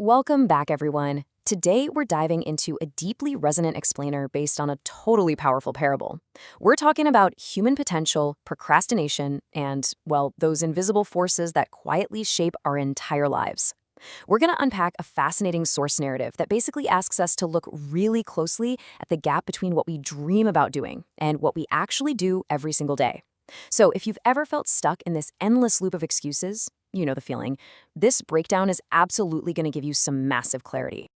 Welcome back, everyone. Today, we're diving into a deeply resonant explainer based on a totally powerful parable. We're talking about human potential, procrastination, and, well, those invisible forces that quietly shape our entire lives. We're going to unpack a fascinating source narrative that basically asks us to look really closely at the gap between what we dream about doing and what we actually do every single day. So, if you've ever felt stuck in this endless loop of excuses, you know the feeling, this breakdown is absolutely going to give you some massive clarity.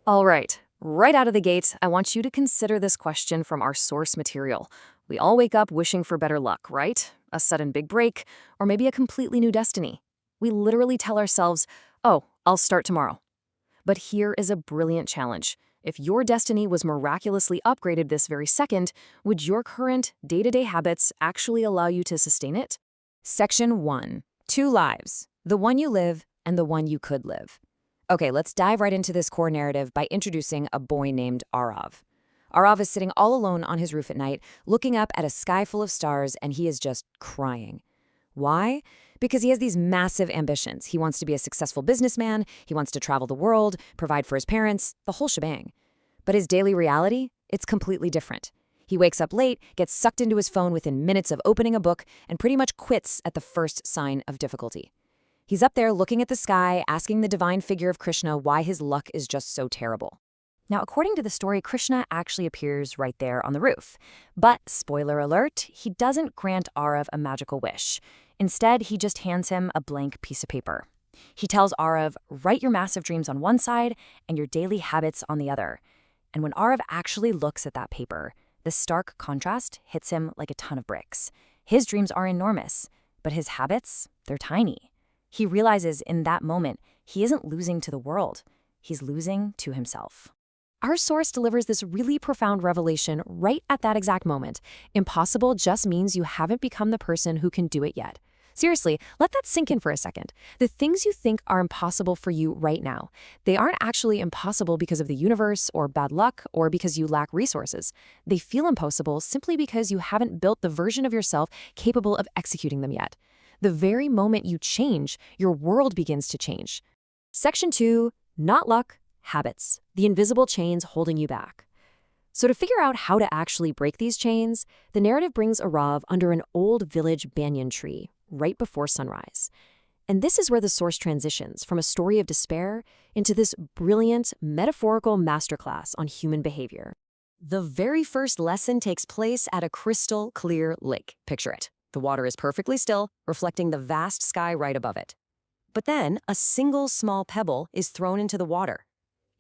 All right out of the gate, I want you to consider this question from our source material. We all wake up wishing for better luck, right? A sudden big break, or maybe a completely new destiny. We literally tell ourselves, oh, I'll start tomorrow. But here is a brilliant challenge. If your destiny was miraculously upgraded this very second, would your current day-to-day habits actually allow you to sustain it? Section 1. Two lives, the one you live and the one you could live. Okay, let's dive right into this core narrative by introducing a boy named Arav. Arav is sitting all alone on his roof at night, looking up at a sky full of stars, and he is just crying. Why? Because he has these massive ambitions. He wants to be a successful businessman, he wants to travel the world, provide for his parents, the whole shebang. But his daily reality? It's completely different. He wakes up late, gets sucked into his phone within minutes of opening a book, and pretty much quits at the first sign of difficulty. He's up there looking at the sky, asking the divine figure of Krishna why his luck is just so terrible. Now, according to the story, Krishna actually appears right there on the roof. But, spoiler alert, he doesn't grant Arav a magical wish. Instead, he just hands him a blank piece of paper. He tells Arav, write your massive dreams on one side and your daily habits on the other. And when Arav actually looks at that paper, the stark contrast hits him like a ton of bricks. His dreams are enormous, but his habits, they're tiny. He realizes in that moment, he isn't losing to the world. He's losing to himself. Our source delivers this really profound revelation right at that exact moment. Impossible just means you haven't become the person who can do it yet. Seriously, let that sink in for a second. The things you think are impossible for you right now, they aren't actually impossible because of the universe or bad luck or because you lack resources. They feel impossible simply because you haven't built the version of yourself capable of executing them yet. The very moment you change, your world begins to change. Section 2, not luck, habits, the invisible chains holding you back. So to figure out how to actually break these chains, the narrative brings Arav under an old village banyan tree right before sunrise. And this is where the source transitions from a story of despair into this brilliant, metaphorical masterclass on human behavior. The very first lesson takes place at a crystal clear lake. Picture it. The water is perfectly still, reflecting the vast sky right above it. But then, a single small pebble is thrown into the water.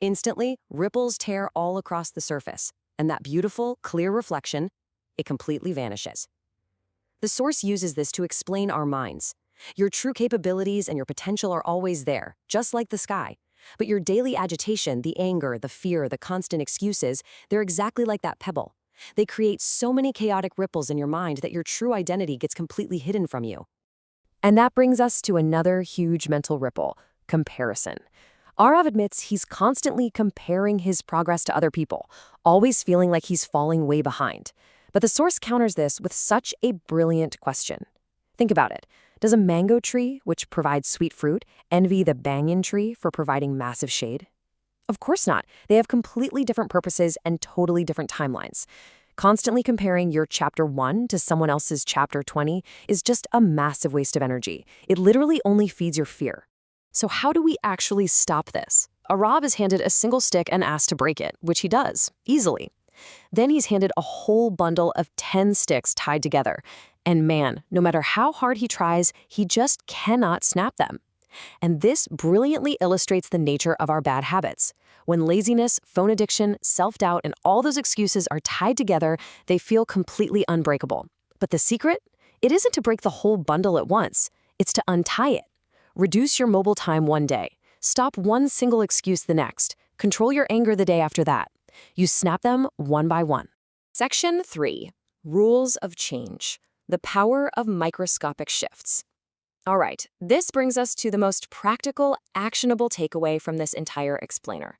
Instantly, ripples tear all across the surface, and that beautiful, clear reflection, it completely vanishes. The source uses this to explain our minds. Your true capabilities and your potential are always there, just like the sky. But your daily agitation, the anger, the fear, the constant excuses, they're exactly like that pebble. They create so many chaotic ripples in your mind that your true identity gets completely hidden from you. And that brings us to another huge mental ripple, comparison. Arav admits he's constantly comparing his progress to other people, always feeling like he's falling way behind. But the source counters this with such a brilliant question. Think about it. Does a mango tree, which provides sweet fruit, envy the banyan tree for providing massive shade? Of course not. They have completely different purposes and totally different timelines. Constantly comparing your chapter 1 to someone else's chapter 20 is just a massive waste of energy. It literally only feeds your fear. So how do we actually stop this? Arav is handed a single stick and asked to break it, which he does, easily. Then he's handed a whole bundle of 10 sticks tied together. And man, no matter how hard he tries, he just cannot snap them. And this brilliantly illustrates the nature of our bad habits. When laziness, phone addiction, self-doubt, and all those excuses are tied together, they feel completely unbreakable. But the secret? It isn't to break the whole bundle at once. It's to untie it. Reduce your mobile time one day. Stop one single excuse the next. Control your anger the day after that. You snap them one by one. Section 3. Rules of change. The power of microscopic shifts. All right, this brings us to the most practical, actionable takeaway from this entire explainer.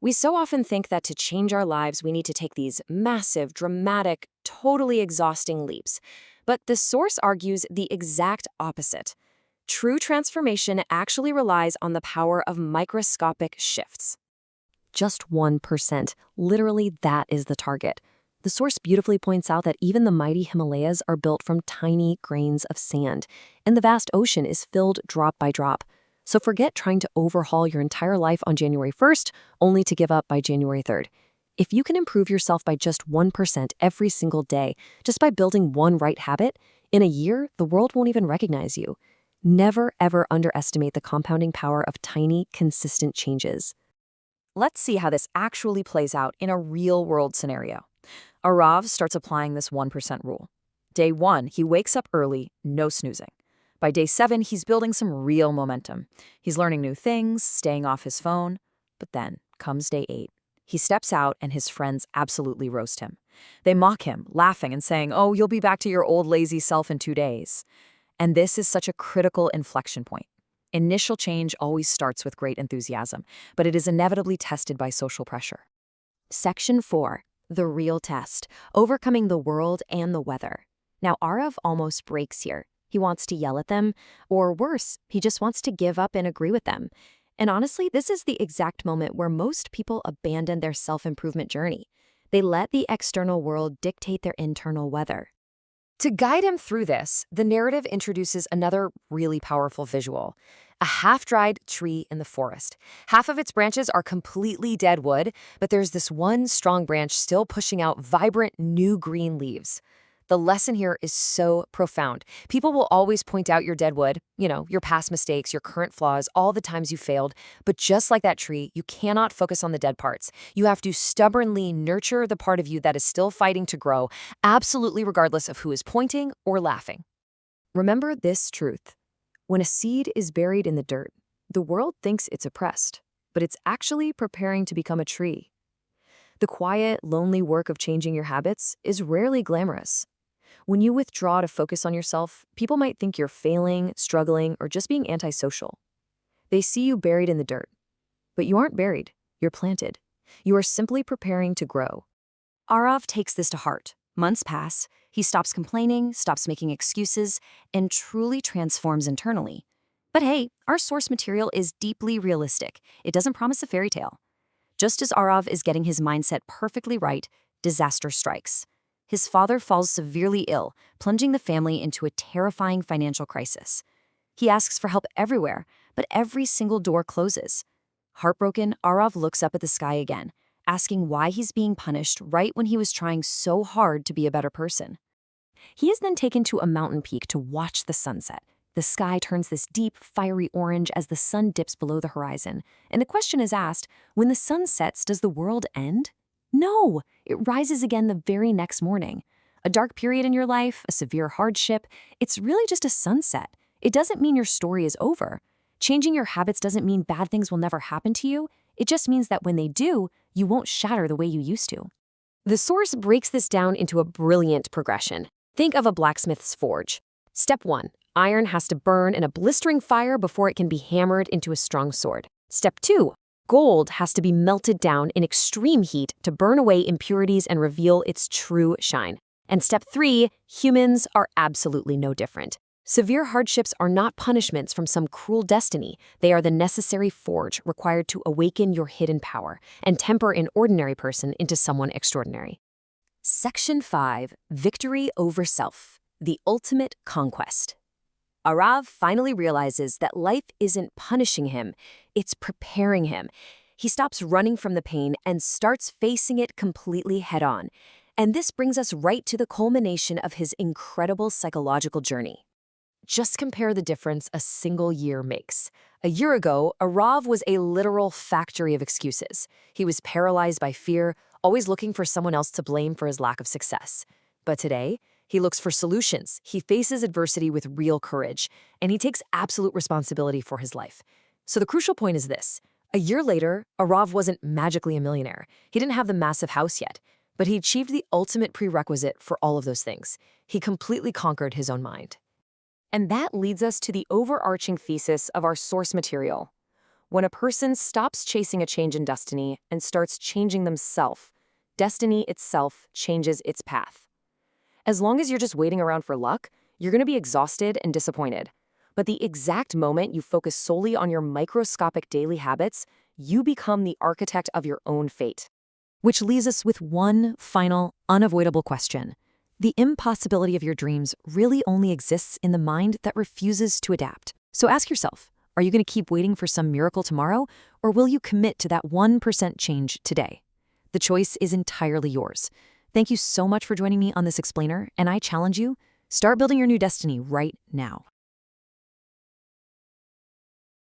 We so often think that to change our lives, we need to take these massive, dramatic, totally exhausting leaps. But the source argues the exact opposite. True transformation actually relies on the power of microscopic shifts. Just 1%. Literally, that is the target. The source beautifully points out that even the mighty Himalayas are built from tiny grains of sand, and the vast ocean is filled drop by drop. So forget trying to overhaul your entire life on January 1st, only to give up by January 3rd. If you can improve yourself by just 1% every single day, just by building one right habit, in a year, the world won't even recognize you. Never, ever underestimate the compounding power of tiny, consistent changes. Let's see how this actually plays out in a real-world scenario. Arav starts applying this 1% rule. Day 1, he wakes up early, no snoozing. By day 7, he's building some real momentum. He's learning new things, staying off his phone. But then comes day 8. He steps out and his friends absolutely roast him. They mock him, laughing and saying, "Oh, you'll be back to your old lazy self in 2 days." And this is such a critical inflection point. Initial change always starts with great enthusiasm, but it is inevitably tested by social pressure. Section 4. The real test, overcoming the world and the weather. Now, Arav almost breaks here. He wants to yell at them, or worse, he just wants to give up and agree with them. And honestly, this is the exact moment where most people abandon their self-improvement journey. They let the external world dictate their internal weather. To guide him through this, the narrative introduces another really powerful visual. A half-dried tree in the forest. Half of its branches are completely dead wood, but there's this one strong branch still pushing out vibrant new green leaves. The lesson here is so profound. People will always point out your dead wood, your past mistakes, your current flaws, all the times you failed. But just like that tree, you cannot focus on the dead parts. You have to stubbornly nurture the part of you that is still fighting to grow, absolutely regardless of who is pointing or laughing. Remember this truth. When a seed is buried in the dirt, the world thinks it's oppressed, but it's actually preparing to become a tree. The quiet, lonely work of changing your habits is rarely glamorous. When you withdraw to focus on yourself, people might think you're failing, struggling, or just being antisocial. They see you buried in the dirt. But you aren't buried, you're planted. You are simply preparing to grow. Arav takes this to heart. Months pass, he stops complaining, stops making excuses, and truly transforms internally. But hey, our source material is deeply realistic. It doesn't promise a fairy tale. Just as Arav is getting his mindset perfectly right, disaster strikes. His father falls severely ill, plunging the family into a terrifying financial crisis. He asks for help everywhere, but every single door closes. Heartbroken, Arav looks up at the sky again, asking why he's being punished right when he was trying so hard to be a better person. He is then taken to a mountain peak to watch the sunset. The sky turns this deep, fiery orange as the sun dips below the horizon. And the question is asked, when the sun sets, does the world end? No, it rises again the very next morning. A dark period in your life, a severe hardship, it's really just a sunset. It doesn't mean your story is over. Changing your habits doesn't mean bad things will never happen to you. It just means that when they do, you won't shatter the way you used to. The source breaks this down into a brilliant progression. Think of a blacksmith's forge. Step 1. Iron has to burn in a blistering fire before it can be hammered into a strong sword. Step 2. Gold has to be melted down in extreme heat to burn away impurities and reveal its true shine. And step 3, humans are absolutely no different. Severe hardships are not punishments from some cruel destiny. They are the necessary forge required to awaken your hidden power and temper an ordinary person into someone extraordinary. Section 5. Victory over self. The ultimate conquest. Arav finally realizes that life isn't punishing him, it's preparing him. He stops running from the pain and starts facing it completely head-on. And this brings us right to the culmination of his incredible psychological journey. Just compare the difference a single year makes. A year ago, Arav was a literal factory of excuses. He was paralyzed by fear, always looking for someone else to blame for his lack of success. But today, he looks for solutions, he faces adversity with real courage, and he takes absolute responsibility for his life. So the crucial point is this. A year later, Arav wasn't magically a millionaire. He didn't have the massive house yet, but he achieved the ultimate prerequisite for all of those things. He completely conquered his own mind. And that leads us to the overarching thesis of our source material. When a person stops chasing a change in destiny and starts changing themselves, destiny itself changes its path. As long as you're just waiting around for luck, you're going to be exhausted and disappointed. But the exact moment you focus solely on your microscopic daily habits, you become the architect of your own fate. Which leaves us with one final, unavoidable question. The impossibility of your dreams really only exists in the mind that refuses to adapt. So ask yourself, are you going to keep waiting for some miracle tomorrow, or will you commit to that 1% change today? The choice is entirely yours. Thank you so much for joining me on this explainer, and I challenge you, start building your new destiny right now.